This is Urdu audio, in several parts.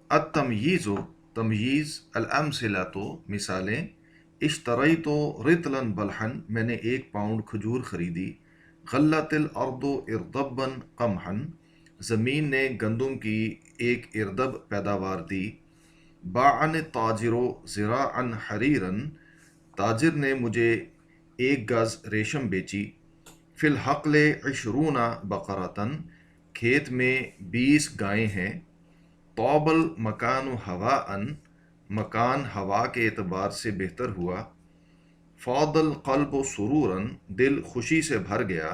التمییز تمییز، الامثلۃ مثالیں، اشتریت رطلا بلحا میں نے 1 پاؤنڈ کھجور خریدی، غلت الارض اردبا قمحا زمین نے گندم کی 1 اردب پیداوار دی، باعن التاجر زراعا حریرا تاجر نے مجھے 1 گز ریشم بیچی، فی الحقل 20 بقرۃ کھیت میں 20 گائیں ہیں، طاب المکان ہواء مکان ہوا کے اعتبار سے بہتر ہوا، فاض القلب سرورا دل خوشی سے بھر گیا،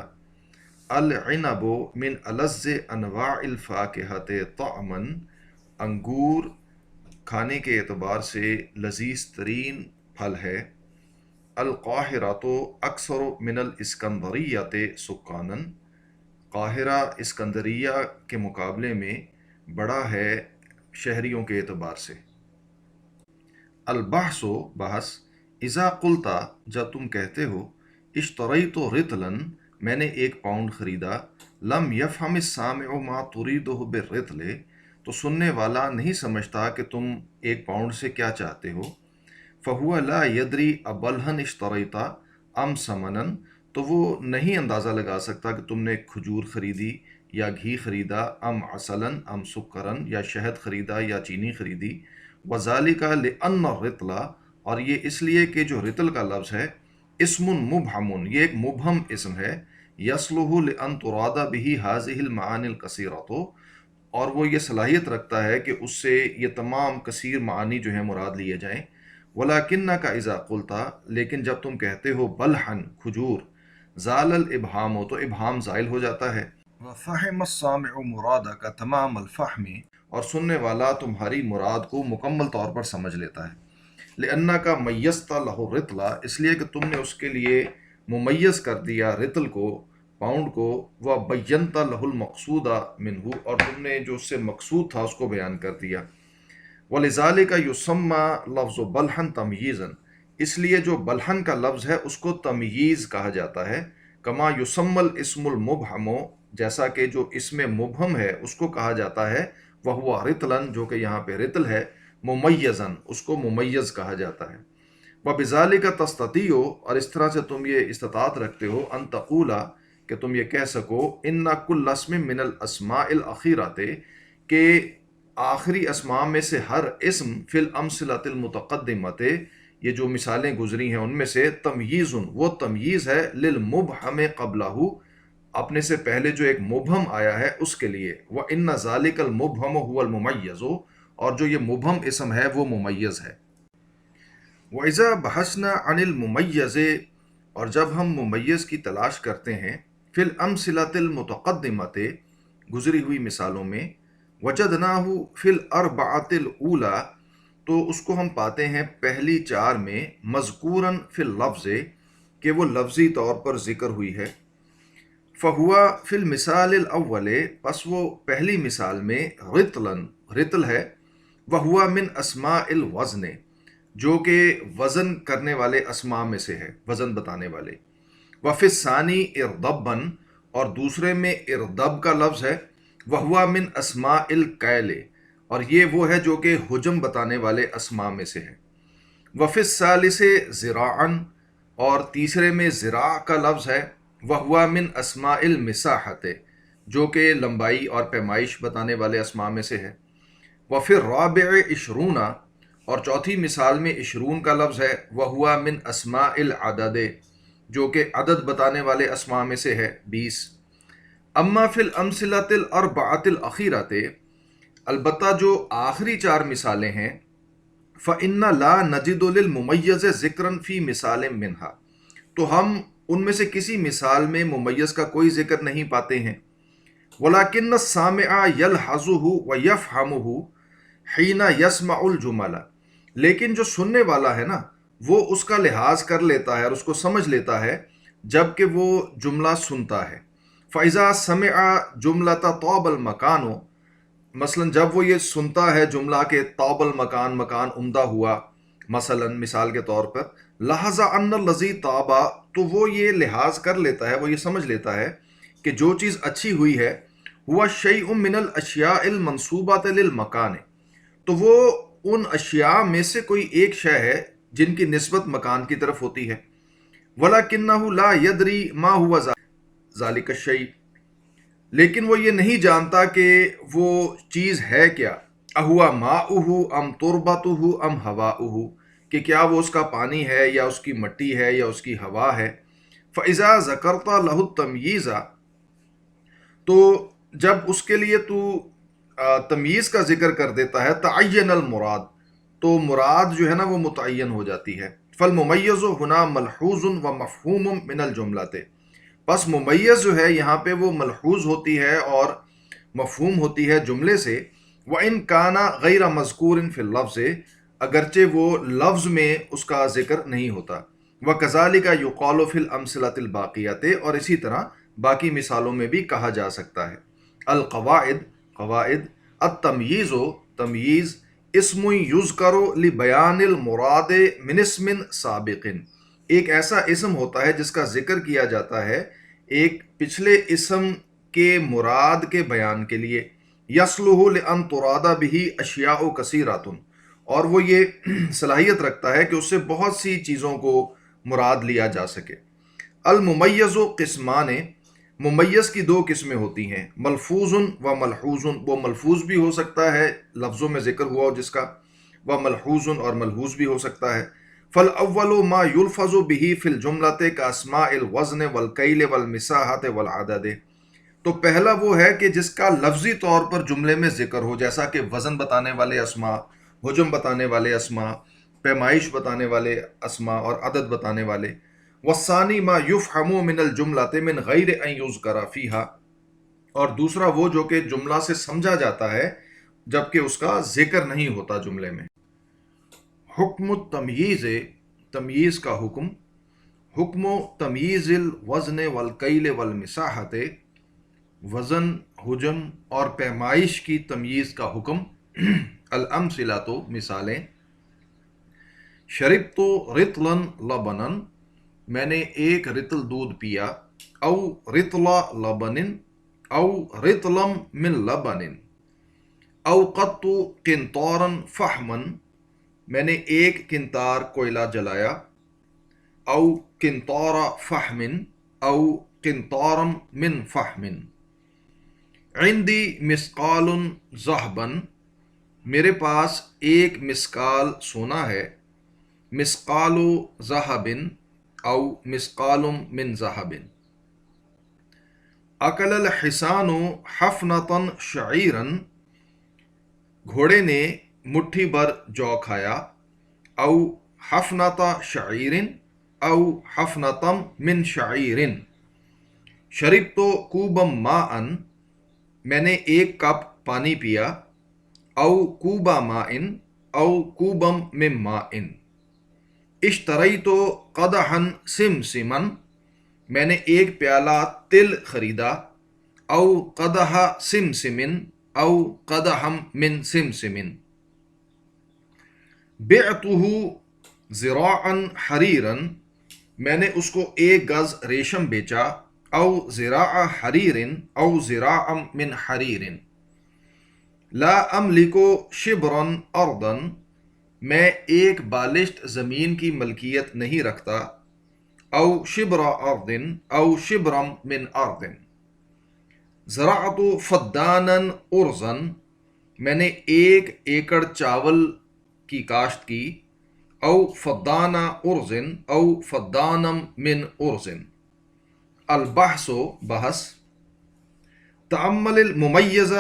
العنب من الذ انواع الفاکہۃ طعما انگور کھانے کے اعتبار سے لذیذ ترین پھل ہے، القاہرۃ اکثر من الاسکندریۃ سکانا قاہرہ اسکندریہ کے مقابلے میں بڑا ہے شہریوں کے اعتبار سے، البحث بحث، اذا قلتا جب تم کہتے ہو، اشتریت رطلا میں نے 1 پاؤنڈ خریدا، لم یفہم السامع ما تریدہ بالرطل تو سننے والا نہیں سمجھتا کہ تم 1 پاؤنڈ سے کیا چاہتے ہو، فہو لا یدری ابلہن اشتریتا ام سمنن تو وہ نہیں اندازہ لگا سکتا کہ تم نے کھجور خریدی یا گھی خریدا، ام عسلن ام سکرن یا شہد خریدا یا چینی خریدی، وذالک لأن الرطل اور یہ اس لیے کہ جو رطل کا لفظ ہے، اسم مبہم یہ ایک مبہم اسم ہے، یصلح لأن تراد به هذه المعانی الکثیرۃ اور وہ یہ صلاحیت رکھتا ہے کہ اس سے یہ تمام کثیر معانی جو ہیں مراد لیے جائیں، ولیکنک اذا قلتا لیکن جب تم کہتے ہو بلحن کھجور، زال الابہام تو ابہام زائل ہو جاتا ہے، وفہم السامع مرادک تمام الفہم اور سننے والا تمہاری مراد کو مکمل طور پر سمجھ لیتا ہے، لأنک میزت لہ الرطل اس لیے کہ تم نے اس کے لیے ممیز کر دیا رطل کو، پاؤنڈ کو، وبینت لہ المقصود منہ اور تم نے جو اس سے مقصود تھا اس کو بیان کر دیا، ولذالک یسمى لفظ بلحن تمییزا اس لیے جو بلحن کا لفظ ہے اس کو تمییز کہا جاتا ہے، کما یسمى الاسم المبہم جیسا کہ جو اسم مبہم ہے اس کو کہا جاتا ہے، وہو رطلا جو کہ یہاں پہ رطل ہے، ممیزا اس کو ممیز کہا جاتا ہے، وبذالک تستطیع اور اس طرح سے تم یہ استطاعت رکھتے ہو، ان تقولا کہ تم یہ کہہ سکو، ان کل اسم من الاسماء الاخیرۃ کہ آخری اسماء میں سے ہر اسم فی الامثلۃ المتقدمۃ یہ جو مثالیں گزری ہیں ان میں سے تمییز وہ تمییز ہے، للمبہم قبلہ اپنے سے پہلے جو ایک مبہم آیا ہے اس کے لیے، وَإِنَّ ذَلِكَ الْمُبْهَمُ هُوَ الْمُمَيَّزُ اور جو یہ مبہم اسم ہے وہ ممیز ہے، وَإِذَا بَحَثْنَا عَنِ الْمُمَيَّزِ اور جب ہم ممیز کی تلاش کرتے ہیں، فی الامثلۃ المتقدمۃ گزری ہوئی مثالوں میں، وجدناہ فی الاربعۃ الاولی تو اس کو ہم پاتے ہیں پہلی 4 میں، مذکوراً فی اللفظ کہ وہ لفظی طور پر ذکر ہوئی ہے، فہوا فی المثال الاول پس وہ پہلی مثال میں رطلاً رطل ہے، وہوا من اسماء الوزن جو کہ وزن کرنے والے اسماء میں سے ہے، وزن بتانے والے، وفی الثانی اردبن اور دوسرے میں اردب کا لفظ ہے، وہوا من اسماء الکیل اور یہ وہ ہے جو کہ حجم بتانے والے اسماء میں سے ہے، وفی الثالث ذراعا اور تیسرے میں ذراع کا لفظ ہے، وہوا من اسماء المساحت جو کہ لمبائی اور پیمائش بتانے والے اسماء میں سے ہے، وفی الرابع عشرون اور چوتھی مثال میں عشرون کا لفظ ہے، وہوا من اسماء العدد جو کہ عدد بتانے والے اسماء میں سے ہے 20، اما فی الامثلۃ الاربعۃ الاخیرۃ البتہ جو آخری 4 مثالیں ہیں، فإن لا نجد للممیز ذکرا فی مثال منہا تو ہم ان میں سے کسی مثال میں ممیز کا کوئی ذکر نہیں پاتے ہیں، ولیکن السامع یلحظہ ویفہمہ حین یسمع الجمل لیکن جو سننے والا ہے نا وہ اس کا لحاظ کر لیتا ہے اور اس کو سمجھ لیتا ہے جب کہ وہ جملہ سنتا ہے، فإذا سمع جملۃ طاب المکان مثلا جب وہ یہ سنتا ہے جملہ کہ طاب المکان مکان عمدہ ہوا، مثلا مثال کے طور پر، لحظ ان الذی طاب تو وہ یہ لحاظ کر لیتا ہے، وہ یہ سمجھ لیتا ہے کہ جو چیز اچھی ہوئی ہے، ہوا شیء من الاشیاء المنصوبۃ للمکان تو وہ ان اشیاء میں سے کوئی ایک شے ہے جن کی نسبت مکان کی طرف ہوتی ہے. وَلَكِنَّهُ لَا يَدْرِي مَا هُوَ ذَلِكَ الشَّيْءُ، لیکن وہ یہ نہیں جانتا کہ وہ چیز ہے کیا. اہوا ماؤہ ام تربتہ ام ہواؤہ، کہ کیا وہ اس کا پانی ہے یا اس کی مٹی ہے یا اس کی ہوا ہے. فَإِذَا ذَكَرْتَ لَهُ التَّمْيِيزَ، تو جب اس کے لیے تو تمییز کا ذکر کر دیتا ہے، تعین المراد، تو مراد جو ہے نا وہ متعین ہو جاتی ہے. فالممیز ہنا ملحوظ و مفہوم من الجملۃ، پس ممیز جو ہے یہاں پہ وہ ملحوظ ہوتی ہے اور مفہوم ہوتی ہے جملے سے. وَإِن كَانَ غَيْرَ مَذْكُورٍ فِي اللَّفْظِ، اگرچہ وہ لفظ میں اس کا ذکر نہیں ہوتا. وَكَذَلِكَ يُقَالُ فِي الْأَمْثِلَةِ الْبَاقِيَةِ، اور اسی طرح باقی مثالوں میں بھی کہا جا سکتا ہے. القواعد، قواعد. التمییز، تمییز. اسم یذکر لبیان المراد من اسم سابق، ایک ایسا اسم ہوتا ہے جس کا ذکر کیا جاتا ہے ایک پچھلے اسم کے مراد کے بیان کے لیے. یصلح لان تراد به اشیاء کثیرۃ، اور وہ یہ صلاحیت رکھتا ہے کہ اس سے بہت سی چیزوں کو مراد لیا جا سکے. الممیز قسمان، ممیز کی دو قسمیں ہوتی ہیں، ملفوظ و ملحوظ. وہ ملفوظ بھی ہو سکتا ہے لفظوں میں ذکر ہوا ہو جس کا، وہ ملحوظ اور ملحوظ بھی ہو سکتا ہے. فالاول ما یلفظ به فی الجملۃ کاسماء الوزن والکیل والمساحۃ والعدد، تو پہلا وہ ہے کہ جس کا لفظی طور پر جملے میں ذکر ہو، جیسا کہ وزن بتانے والے اسماء، حجم بتانے والے اسماء، پیمائش بتانے والے اسماء اور عدد بتانے والے. والثانی ما یفہم من الجملۃ من غیر ان یذکر فیہا، اور دوسرا وہ جو کہ جملہ سے سمجھا جاتا ہے جبکہ اس کا ذکر نہیں ہوتا جملے میں. حکم التمییز، تمییز کا حکم. حکم تمییز الوزن والکیل والمساحۃ، وزن، حجم اور پیمائش کی تمییز کا حکم. الامثلہ، تو مثالیں. شربت رطلا لبنا، میں نے ایک رطل دودھ پیا. او رطل لبن او رطلا من لبن. اوقدت قنطارا فحما، میں نے ایک قنطار کوئلہ جلایا. او قنطار فحم او قنطارا من فحم. عندی مسقال ذهبا، میرے پاس ایک مسقال سونا ہے. مسقال ذهب او مسقال من ذهب. اکل الحصان حفنة شعیرا، گھوڑے نے مٹھی بھر جو کھایا. او حفنة شعیر او حفنة من شعیر. شربت کوبا ماء، میں نے ایک کپ پانی پیا. او کوبا ماء او کوبا من ماء. اشتریت قدحا سمسما، میں نے ایک پیالہ تل خریدا. او قدح سمسم او قدحا من سمسم. بعته ذراعا حریرا، میں نے اس کو ایک گز ریشم بیچا. او ذراع حریر او ذراع من حریر. لا املک شبرا ارضا، میں ایک بالشت زمین کی ملکیت نہیں رکھتا. او شبر ارض او شبرا من ارض. زرعت فدانا ارزا، میں نے ایک ایکڑ چاول کی کاشت کی. او فدانا ارز او فدانا من ارز. البحث، بحث. تأمل الممیز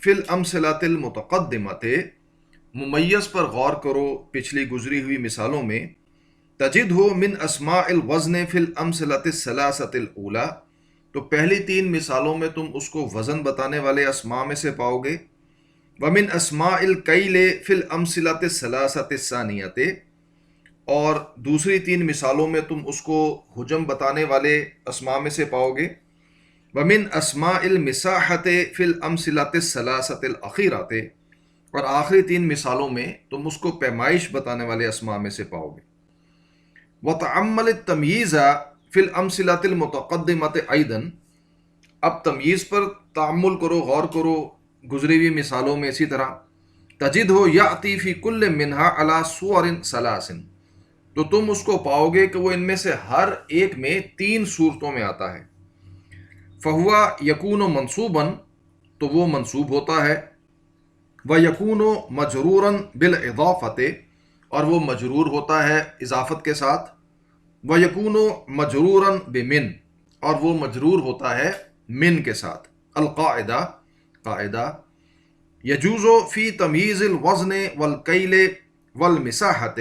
فی الامثلۃ المتقدمۃ، ممیز پر غور کرو پچھلی گزری ہوئی مثالوں میں. تجدہ من اسماء الوزن فی الامثلۃ الثلاثۃ الاولی، تو پہلی تین مثالوں میں تم اس کو وزن بتانے والے اسماء میں سے پاؤ گے. ومن اسماء الکیل فی الامثلۃ الثلاثۃ الثانیۃ، اور دوسری تین مثالوں میں تم اس کو حجم بتانے والے اسماء میں سے پاؤ گے. ومن اسماء المساحۃ فی الامثلۃ الثلاثۃ الاخیرۃ، اور آخری تین مثالوں میں تم اس کو پیمائش بتانے والے اسماء میں سے پاؤ گے. وتعمل التمییز فی الامثلۃ المتقدمۃ ایضا، اب تمییز پر تعمل کرو، غور کرو گزری ہوئی مثالوں میں اسی طرح. تجدہ یاتی فی کل منہا علی صور ثلاث، تو تم اس کو پاؤ گے کہ وہ ان میں سے ہر ایک میں 3 صورتوں میں آتا ہے۔ فہوا یکون منصوباً، تو وہ منصوب ہوتا ہے، و یکون مجروراً بالاضافۃ، اور وہ مجرور ہوتا ہے اضافت کے ساتھ، و یکون مجروراً بمن، اور وہ مجرور ہوتا ہے من کے ساتھ۔ القاعدہ، قاعدہ، یجوز فی تمییز الوزن والکیل والمساحت،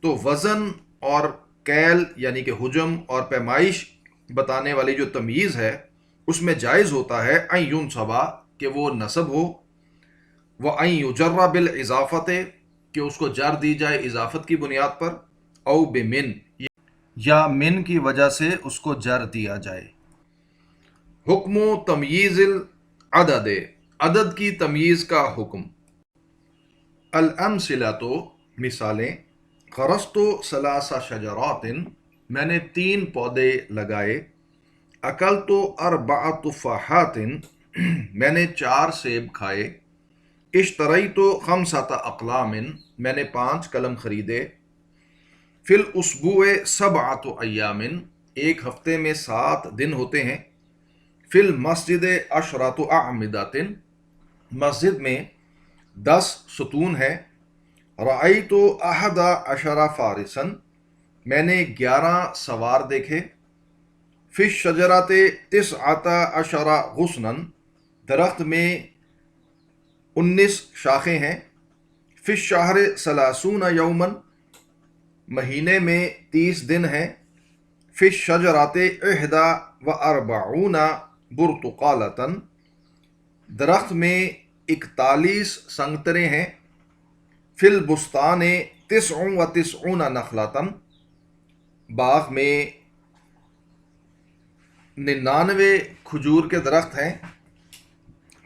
تو وزن اور کیل یعنی کہ حجم اور پیمائش بتانے والی جو تمییز ہے اس میں جائز ہوتا ہے ان ینصبا، کہ وہ نصب ہو، وان یجر بالاضافت، کہ اس کو جر دی جائے اضافت کی بنیاد پر، او بمن، یا من کی وجہ سے اس کو جر دیا جائے۔ حکم تمییز العدد، عدد کی تمییز کا حکم۔ الامثلۃ، مثالیں، غرست ثلاث شجرات، میں نے 3 پودے لگائے، اکلت 4 تفاحات، میں نے 4 سیب کھائے، اشتریت 5 اقلام، میں نے 5 قلم خریدے، فی الاسبوع 7 ایام، ایک ہفتے میں 7 دن ہوتے ہیں، فی المسجد 10 اعمدۃ، مسجد میں 10 ستون ہے، رأیت 11 فارسا، میں نے 11 سوار دیکھے، فی الشجرۃ 19 غصنا، درخت میں 19 شاخیں ہیں، فی الشہر 30 یوما، مہینے میں 30 دن ہیں، فی الشجرۃ 41 برتقالۃ، درخت میں 41 سنگترے ہیں، فی البستان 99 نخلۃ، باغ میں 99 کھجور کے درخت ہیں،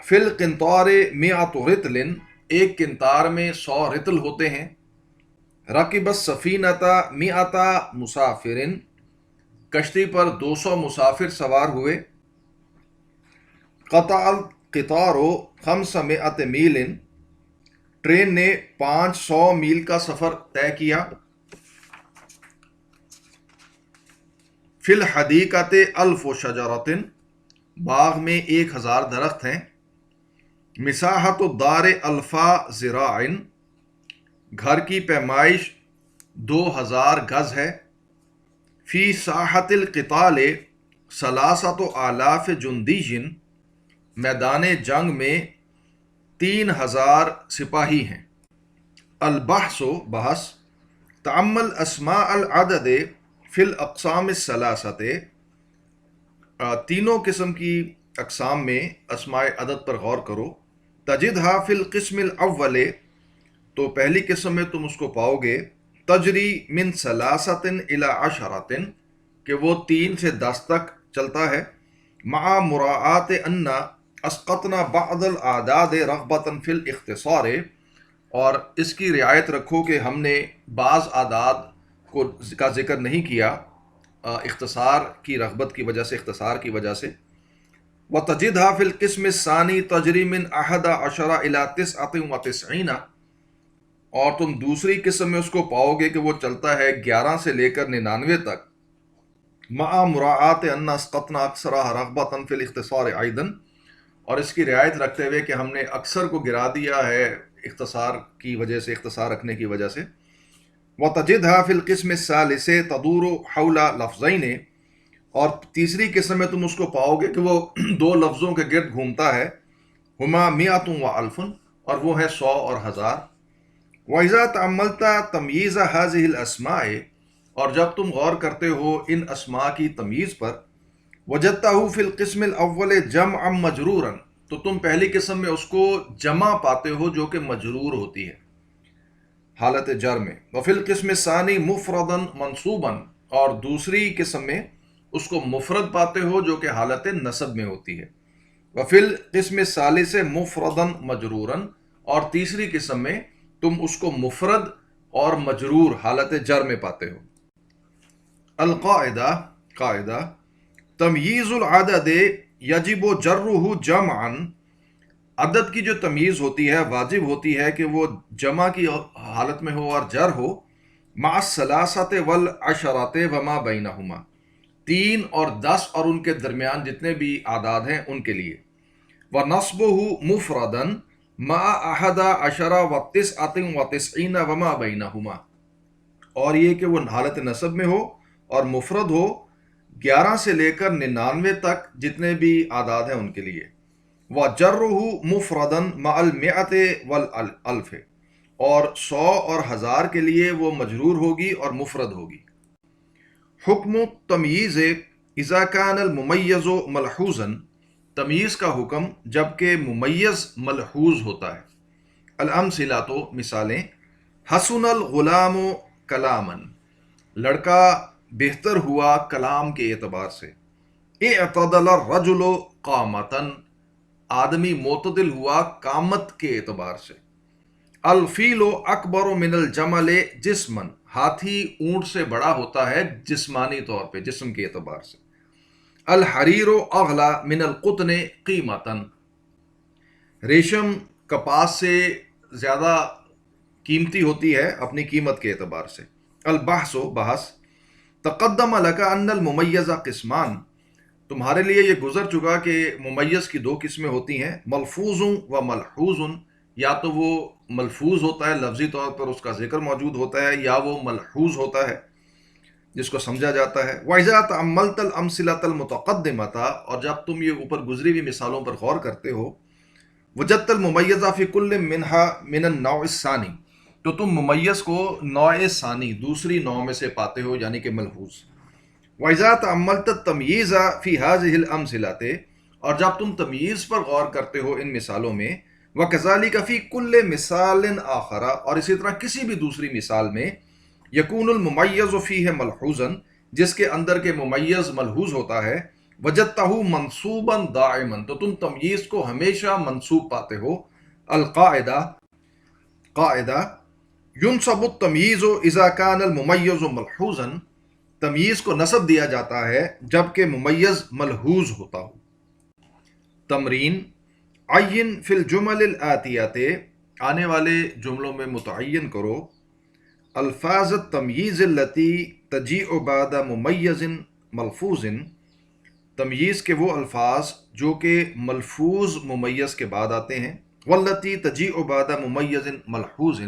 فی القنطار 100 رطل، ایک قنطار میں 100 رطل ہوتے ہیں، رکب السفینۃ 100 مسافر، کشتی پر 200 مسافر سوار ہوئے، قطع القطار 500 میل، ٹرین نے 500 میل کا سفر طے کیا، فی الحدیقۃ 1000 شجرۃ، باغ میں 1000 درخت ہیں، مساحت الدار 1000 ذراع، گھر کی پیمائش 2000 گز ہے، فی ساحت القتال 3000 جندی، میدان جنگ میں 3000 سپاہی ہیں۔ البحث، بحث، تأمل اسماء العدد فی الاقسام الثلاثۃ، تینوں قسم کی اقسام میں اسماء عدد پر غور کرو، تجدھا فی القسم الاول، تو پہلی قسم میں تم اس کو پاؤ گے، تجری من 3 الی 10، کہ وہ 3 سے 10 تک چلتا ہے، مع مراعات ان اسقطنا بعض الاعداد رغبتا فی الاختصار، اور اس کی رعایت رکھو کہ ہم نے بعض اعداد کا ذکر نہیں کیا اختصار کی رغبت کی وجہ سے، اختصار کی وجہ سے۔ وتجدها فی القسم الثانی تجری من 11 الی 99، اور تم دوسری قسم میں اس کو پاؤ گے کہ وہ چلتا ہے 11 سے لے کر 99 تک، مع مراعات ان اسقطنا اکثرها رغبتا فی الاختصار ایضا، اور اس کی رعایت رکھتے ہوئے کہ ہم نے اکثر کو گرا دیا ہے اختصار کی وجہ سے، اختصار رکھنے کی وجہ سے۔ وتجدها فی القسم الثالث تدور حول لفظین، اور تیسری قسم میں تم اس کو پاؤ گے کہ وہ 2 لفظوں کے گرد گھومتا ہے، ہما 100 و 1000، اور وہ ہے 100 اور 1000۔ وَإِذَا تَأَمَّلْتَ تَمْيِيزَ هَذِهِ الْأَسْمَاءِ، اور جب تم غور کرتے ہو ان اسماء کی تمییز پر، وَجَدْتَهُ فِي الْقِسْمِ الْأَوَّلِ جَمْعًا مَجْرُورًا، تو تم پہلی قسم میں اس کو جمع پاتے ہو جو کہ مجرور ہوتی ہے حالت جر میں، وَفِي الْقِسْمِ الثَّانِي مُفْرَدًا مَنْصُوبًا، اور دوسری قسم میں اس کو مفرد پاتے ہو جو کہ حالت نصب میں ہوتی ہے، وَفِي الْقِسْمِ الثَّالِثِ مُفْرَدًا مَجْرُورًا، اور تیسری قسم میں تم اس کو مفرد اور مجرور حالت جر میں پاتے ہو۔ القاعدہ، قاعدہ، تمییز العدد یجب جرہ جمعا عدد کی جو تمیز ہوتی ہے واجب ہوتی ہے کہ وہ جمع کی حالت میں ہو اور جر ہو، مع الثلاثۃ والعشرۃ وما بینہما، 3 اور 10 اور ان کے درمیان جتنے بھی اعداد ہیں ان کے لیے، ونصبہ مفردا مع احد عشر وتسعۃ وتسعین وما بینہما، اور یہ کہ وہ حالت نصب میں ہو اور مفرد ہو 11 سے لے کر 99 تک جتنے بھی اعداد ہیں ان کے لیے، وَجَرُّهُ مُفْرَدًا مَعَ الْمِئَةِ وَالْأَلْفِ، اور 100 اور 1000 کے لیے وہ مجرور ہوگی اور مفرد ہوگی۔ حکم تمییز اذا کان الممیز ملحوظا، تمییز کا حکم جب کہ ممیز ملحوظ ہوتا ہے۔ الامثلہ، تو مثالیں، حسن الغلام کلاما، لڑکا بہتر ہوا کلام کے اعتبار سے، اعتدل الرجل قامتا، آدمی معتدل ہوا قامت کے اعتبار سے، الفیل اکبر من الجمل جسما، ہاتھی اونٹ سے بڑا ہوتا ہے جسمانی طور پہ، جسم کے اعتبار سے، الحریر اغلی من القطن قیمتا، ریشم کپاس سے زیادہ قیمتی ہوتی ہے اپنی قیمت کے اعتبار سے، البحث بحث، تقدم لک ان الممیز قسمان، تمہارے لیے یہ گزر چکا کہ ممیز کی 2 قسمیں ہوتی ہیں، ملفوظ و ملحوظ، یا تو وہ ملفوظ ہوتا ہے لفظی طور پر اس کا ذکر موجود ہوتا ہے، یا وہ ملحوظ ہوتا ہے جس کو سمجھا جاتا ہے۔ وَإِذَا تَأَمَّلْتَ الْأَمْثِلَةَ الْمُتَقَدِّمَةَ، اور جب تم یہ اوپر گزری ہوئی مثالوں پر غور کرتے ہو، وجدت الممیز فی کل منها من النوع الثانی، تو تم ممیز کو نوع ثانی، دوسری نوع میں سے پاتے ہو، یعنی کہ ملحوظ۔ وَإِذَا تَأَمَّلْتَ التَّمْيِيزَ فِي هَذِهِ الْأَمْثِلَةِ، اور جب تم تمییز پر غور کرتے ہو ان مثالوں میں، وَكَذَلِكَ فِي كُلِّ مِثَالٍ آخَرَ، اور اسی طرح کسی بھی دوسری مثال میں، یکون الممیز فیہ ملحوظا، جس کے اندر کے ممیز ملحوظ ہوتا ہے، وجدتہ منصوبا دائما، تو تم تمییز کو ہمیشہ منصوب پاتے ہو۔ القاعدہ، قاعدہ، ینصب التمییز اذا کان الممیز ملحوظا، تمییز کو نصب دیا جاتا ہے جب کہ ممیز ملحوظ ہوتا ہو۔ تمرین، عین فی الجمل الآتیات، آنے والے جملوں میں متعین کرو الفاظ التمییز التی تجیء بعد ممیز ملفوظ، تمییز کے وہ الفاظ جو کہ ملفوظ ممیز کے بعد آتے ہیں، والتی تجیء بعد ممیز ملحوظ،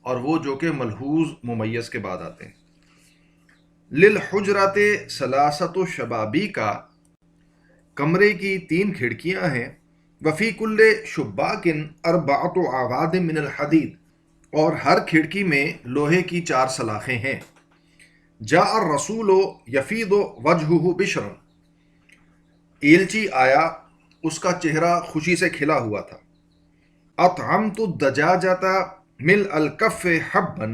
اور وہ جو کہ ملحوظ ممیز کے بعد آتے ہیں۔ للحجرات ثلاثۃ شبابیک، کمرے کی 3 کھڑکیاں ہیں، وفی کل شباک اربعۃ اعواد من الحدید، اور ہر کھڑکی میں لوہے کی 4 سلاخیں ہیں۔ جاء الرسول یفیض وجہہ بشرا، ایلچی آیا، اس کا چہرہ خوشی سے کھلا ہوا تھا۔ اطعمت الدجاجۃ ملء الکف حبا،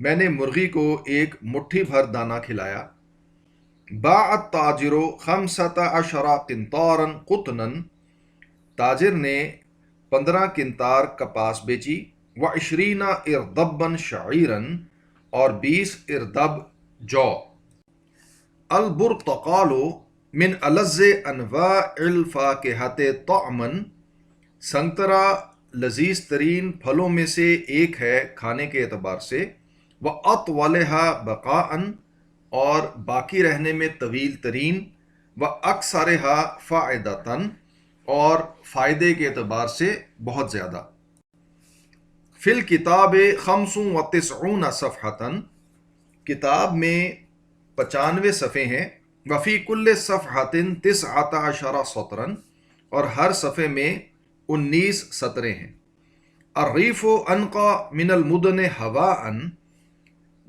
میں نے مرغی کو 1 مٹھی بھر دانہ کھلایا۔ باع التاجر 15 قنطارا قطنا، تاجر نے 15 قنطار کپاس بیچی، و20 اردبا شعیرا، اور 20 اردب جو۔ البرتقال من الذ انواع الفاکہۃ طعما، سنترا لذیذ ترین پھلوں میں سے ایک ہے کھانے کے اعتبار سے، وَأَطْوَلِهَا بَقَاءً، اور باقی رہنے میں طویل ترین، وَأَكْثَرِهَا فَائِدَةً، اور فائدے کے اعتبار سے بہت زیادہ۔ فی الکتاب 95 صفحۃ، کتاب میں 95 صفحے ہیں، وفی کل صفحۃ 19 سطرا، اور ہر صفحے میں 19 سطریں ہیں۔ الریف انقی من المدن ہواء،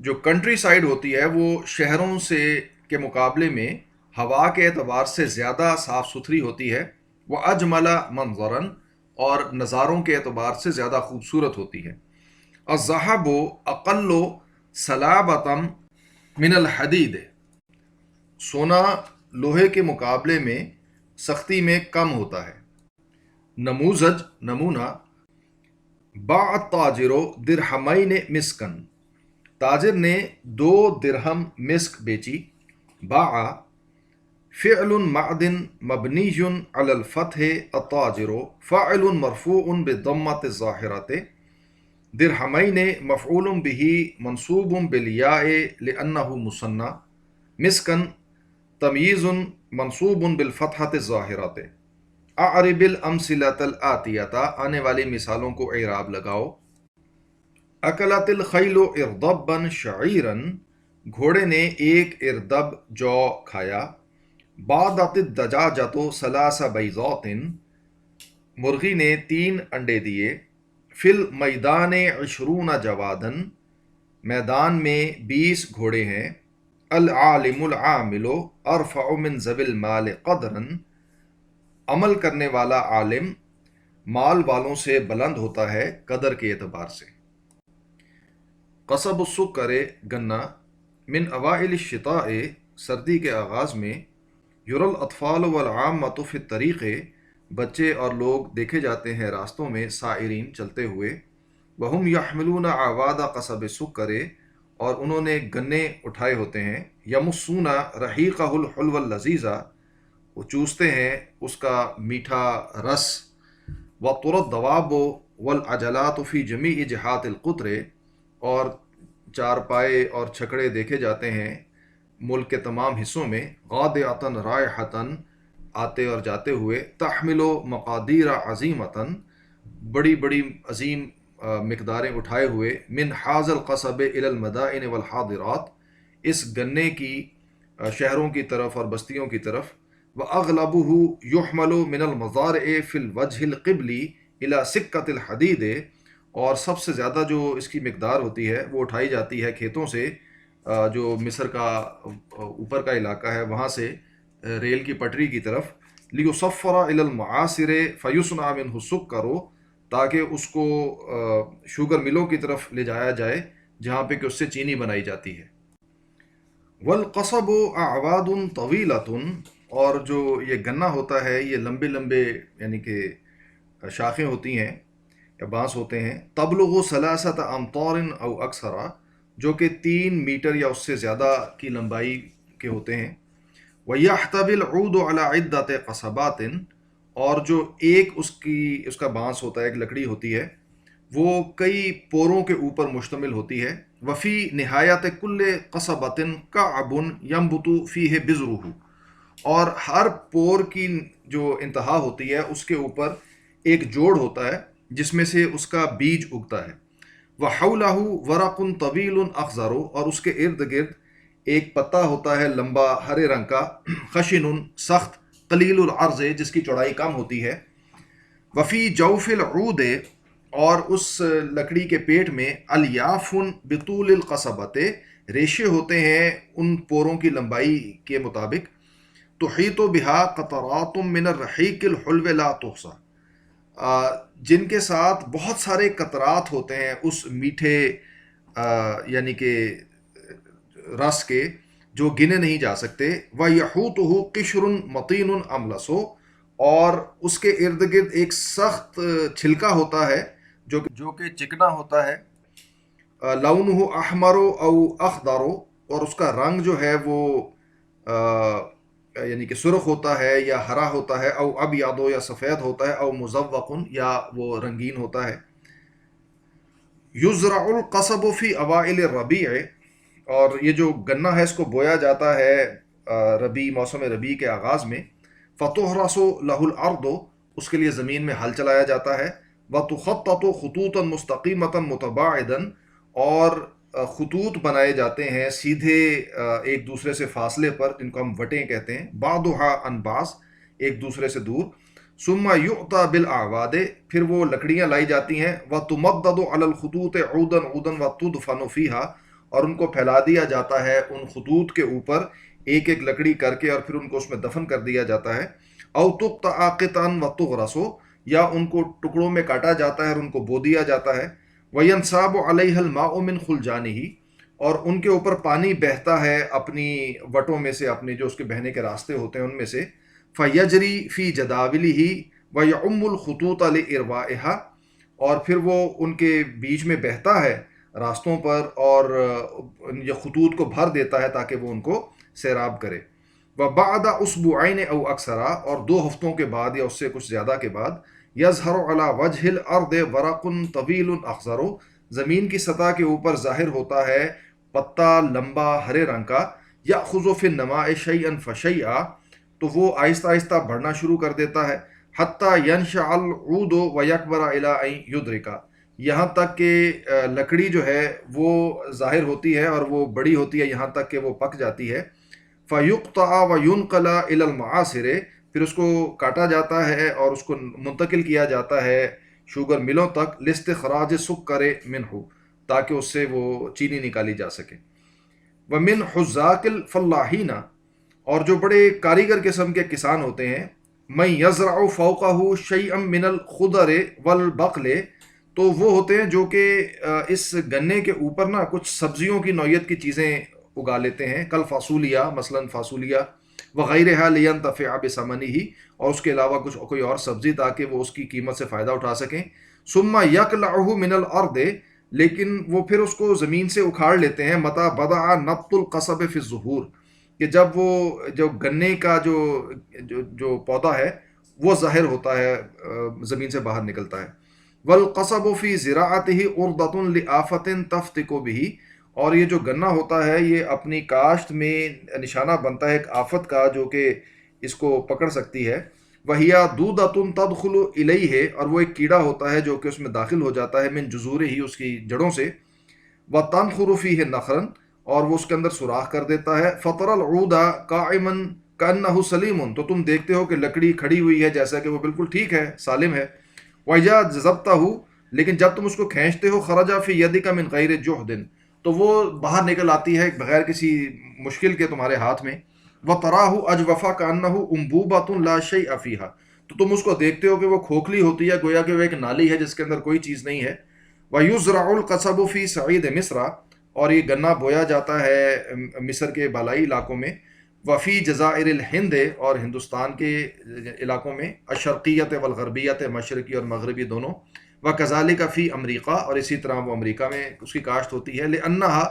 جو کنٹری سائڈ ہوتی ہے وہ شہروں سے کے مقابلے میں ہوا کے اعتبار سے زیادہ صاف ستھری ہوتی ہے، وہ اجمل منظرا، اور نظاروں کے اعتبار سے زیادہ خوبصورت ہوتی ہے۔ الذهب اقل صلابۃ من الحدید، سونا لوہے کے مقابلے میں سختی میں کم ہوتا ہے۔ نموذج، نمونہ، باع التاجر درہمین مسکا، تاجر نے 2 درہم مسک بیچی۔ باع فعل معدن مبنی علی الفتح التاجر فاعل مرفوع بالضمة الظاہرة درہمین مفعول به منصوب بالیاء لأنه مثنى مسکن تمییز منصوب بالفتحة الظاہرة اعرب الامثلة الآتیة آنے والی مثالوں کو اعراب لگاؤ۔ اکلت الخیل اردبا شعیرا گھوڑے نے ایک اردب جو کھایا۔ بادت الدجاجۃ ثلاث بیضات مرغی نے 3 انڈے دیے۔ فی المیدان 20 جوادا میدان میں 20 گھوڑے ہیں۔ العالم العامل ارفع من ذوی المال قدرا عمل کرنے والا عالم مال والوں سے بلند ہوتا ہے قدر کے اعتبار سے۔ قصب السکر گنا من اوائل الشتاء سردی کے آغاز میں یری الاطفال والعامۃ فی الطریق بچے اور لوگ دیکھے جاتے ہیں راستوں میں سائرین چلتے ہوئے۔ وہم یحملون اعواد قصب السکر اور انہوں نے گنے اٹھائے ہوتے ہیں۔ یمسون رحیقہ الحلو اللذیذ وہ چوستے ہیں اس کا میٹھا رس۔ وتری الدواب والعجلات فی جمیع جہات القطر اور چارپائے اور چھکڑے دیکھے جاتے ہیں ملک کے تمام حصوں میں۔ غادئۃ رائحۃ آتے اور جاتے ہوئے۔ تحمل مقادیر عظیمۃ بڑی بڑی عظیم مقداریں اٹھائے ہوئے۔ من حاذ القصب الی المدائن والحاضرات اس گنے کی شہروں کی طرف اور بستیوں کی طرف۔ وَأَغْلَبُهُ يُحْمَلُ مِنَ الْمَزَارِعِ فِي الْوَجْهِ الْقِبْلِي إِلَى سِكَّةِ الْحَدِيدِ اور سب سے زیادہ جو اس کی مقدار ہوتی ہے وہ اٹھائی جاتی ہے کھیتوں سے، جو مصر کا اوپر کا علاقہ ہے وہاں سے ریل کی پٹری کی طرف۔ لِيُصَفَّرَ إِلَى الْمَعَاصِرِ فَيُصْنَعَ مِنْهُ السُّكَّرُ تاکہ اس کو شوگر ملوں کی طرف لے جایا جائے جہاں پہ کہ اس سے چینی بنائی جاتی ہے۔ وَالْقَصَبُ أَعْوَادٌ طَوِيلَةٌ اور جو یہ گنا ہوتا ہے یہ لمبے لمبے یعنی کہ شاخیں ہوتی ہیں یا بانس ہوتے ہیں۔ تبلغ 3 امتار او اکثر جو کہ 3 میٹر یا اس سے زیادہ کی لمبائی کے ہوتے ہیں۔ وَيَحْتَوِي الْعُودُ عَلَى عِدَّةِ قَصَبَاتٍ اور جو ایک اس کا بانس ہوتا ہے ایک لکڑی ہوتی ہے وہ کئی پوروں کے اوپر مشتمل ہوتی ہے۔ وفی نہایت کل قصبۃ کعب ینبت فیہ بذرہ اور ہر پور کی جو انتہا ہوتی ہے اس کے اوپر ایک جوڑ ہوتا ہے جس میں سے اس کا بیج اگتا ہے۔ وَحَوْلَهُ وَرَقٌ طَوِيلٌ أَخْضَرُ اور اس کے ارد گرد ایک پتا ہوتا ہے لمبا ہرے رنگ کا۔ خشن سخت قلیل العرض جس کی چوڑائی کم ہوتی ہے۔ وفی جوف العود اور اس لکڑی کے پیٹ میں الیاف بطول القصبۃ ریشے ہوتے ہیں ان پوروں کی لمبائی کے مطابق۔ تحیط بہا قطرات من الرحیق الحلو لا تحصى جن کے ساتھ بہت سارے قطرات ہوتے ہیں اس میٹھے یعنی کہ رس کے جو گنے نہیں جا سکتے۔ وَيَحُوطُهُ قِشْرٌ مَطِينٌ أَمْلَسُ اور اس کے ارد گرد ایک سخت چھلکا ہوتا ہے جو کہ چکنا ہوتا ہے۔ لَوْنُهُ أَحْمَرُ أَوْ أَخْضَرُ اور اس کا رنگ جو ہے وہ یعنی کہ سرخ ہوتا ہے یا ہرا ہوتا ہے۔ او ابیض یا سفید ہوتا ہے۔ او مزوق یا وہ رنگین ہوتا ہے۔ یزرع القصب فی اوائل الربیع اور یہ جو گنا ہے اس کو بویا جاتا ہے ربیع موسم ربیع کے آغاز میں۔ فتحرث له الارض اس کے لیے زمین میں ہل چلایا جاتا ہے۔ وتخطط خطوطا مستقیمة متباعدا اور خطوط بنائے جاتے ہیں سیدھے ایک دوسرے سے فاصلے پر جن کو ہم وٹیں کہتے ہیں۔ بعضها عن بعض ایک دوسرے سے دور۔ ثم یؤتی بالاعواد پھر وہ لکڑیاں لائی جاتی ہیں۔ وتمدد علی الخطوط عودا عودا وتدفن فیها اور ان کو پھیلا دیا جاتا ہے ان خطوط کے اوپر ایک ایک لکڑی کر کے اور پھر ان کو اس میں دفن کر دیا جاتا ہے۔ او تقطع قطعا وتغرس یا ان کو ٹکڑوں میں کاٹا جاتا ہے اور ان کو بو دیا جاتا ہے۔ وَيَنْصَابُ عَلَيْهَا الْمَاءُ مِنْ خُلْجَانِهِ اور ان کے اوپر پانی بہتا ہے اپنی وٹوں میں سے اپنے جو اس کے بہنے کے راستے ہوتے ہیں ان میں سے۔ فَيَجْرِي فِي جَدَاوِلِهِ وَيَعُمُّ الْخُطُوطَ لِإِرْوَائِهَا اور پھر وہ ان کے بیچ میں بہتا ہے راستوں پر اور یہ خطوط کو بھر دیتا ہے تاکہ وہ ان کو سیراب کرے۔ وبعد اسبوعین او اکثرا، اور 2 ہفتوں کے بعد یا اس سے کچھ زیادہ کے بعد، یظہر علی وجہ الارض ورق طویل اخضر، زمین کی سطح کے اوپر ظاہر ہوتا ہے پتا لمبا ہرے رنگ کا، یأخذ فی النماء شیئا فشیئا، تو وہ آہستہ آہستہ بڑھنا شروع کر دیتا ہے، حتی ینشأ العود ویکبر الی ان یدرکا، یہاں تک کہ لکڑی جو ہے وہ ظاہر ہوتی ہے اور وہ بڑی ہوتی ہے یہاں تک کہ وہ پک جاتی ہے، فیقطع وینقل الی المعاصر، پھر اس کو کاٹا جاتا ہے اور اس کو منتقل کیا جاتا ہے شوگر ملوں تک، لاستخراج سکر منہ، تاکہ اس سے وہ چینی نکالی جا سکے۔ ومن حزاق الفلاحین، اور جو بڑے کاریگر قسم کے کسان ہوتے ہیں، من یزرع فوقہ شیئا من الخضر والبقل، تو وہ ہوتے ہیں جو کہ اس گنے کے اوپر نا کچھ سبزیوں کی نوعیت کی چیزیں اگا لیتے ہیں، کل فاصولیہ، مثلا فاصولیہ، وغیرہ لینتفع بثمنہ، اور اس کے علاوہ کچھ کوئی اور سبزی تاکہ وہ اس کی قیمت سے فائدہ اٹھا سکیں۔ ثم یقلعہ من الارض، لیکن وہ پھر اس کو زمین سے اکھاڑ لیتے ہیں، متى بدع نبت القصب فی الظہور، کہ جب وہ جو گنے کا جو پودا ہے وہ ظاہر ہوتا ہے، زمین سے باہر نکلتا ہے۔ والقصب فی زراعتہ عرضۃ لآفۃ تفتک بہ، اور یہ جو گنا ہوتا ہے یہ اپنی کاشت میں نشانہ بنتا ہے ایک آفت کا جو کہ اس کو پکڑ سکتی ہے۔ وَهِيَ دُودَةٌ تَدْخُلُ إِلَيْهِ، اور وہ ایک کیڑا ہوتا ہے جو کہ اس میں داخل ہو جاتا ہے، من جذورہ، اس کی جڑوں سے، وَتَنْخُرُ فِيهِ نَخْرًا، اور وہ اس کے اندر سوراخ کر دیتا ہے، فَتَرَى الْعُودَ قَائِمًا كَأَنَّهُ سَلِيمٌ، تو تم دیکھتے ہو کہ لکڑی کھڑی ہوئی ہے جیسا کہ وہ بالکل ٹھیک ہے، سالم ہے۔ وَإِذَا جَذَبْتَهُ، لیکن جب تم اس کو کھینچتے ہو، خَرَجَ فِي يَدِكَ مِنْ غَيْرِ جُهْدٍ، تو وہ باہر نکل آتی ہے بغیر کسی مشکل کے تمہارے ہاتھ میں۔ وَتَرَاهُ أَجْوَفَ كَأَنَّهُ أُنْبُوبَةٌ لَا شَيْءَ فِيهَا، تو تم اس کو دیکھتے ہو کہ وہ کھوکھلی ہوتی ہے، گویا کہ وہ ایک نالی ہے جس کے اندر کوئی چیز نہیں ہے۔ وَيُزْرَعُ الْقَصَبُ فِي صَعِيدِ مِصْرَ، اور یہ گنا بویا جاتا ہے مصر کے بالائی علاقوں میں، وفی جزائر الہند، اور ہندوستان کے علاقوں میں، الشرقیت والغربیت، مشرقی اور مغربی دونوں، وکذالک فی امریکہ، اور اسی طرح وہ امریکہ میں اس کی کاشت ہوتی ہے، لأنہا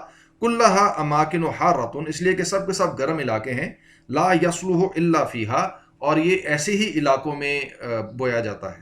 کلہا اماکن حارۃ، اس لیے کہ سب کے سب گرم علاقے ہیں، لا یصلح الا فیہا، اور یہ ایسے ہی علاقوں میں بویا جاتا ہے۔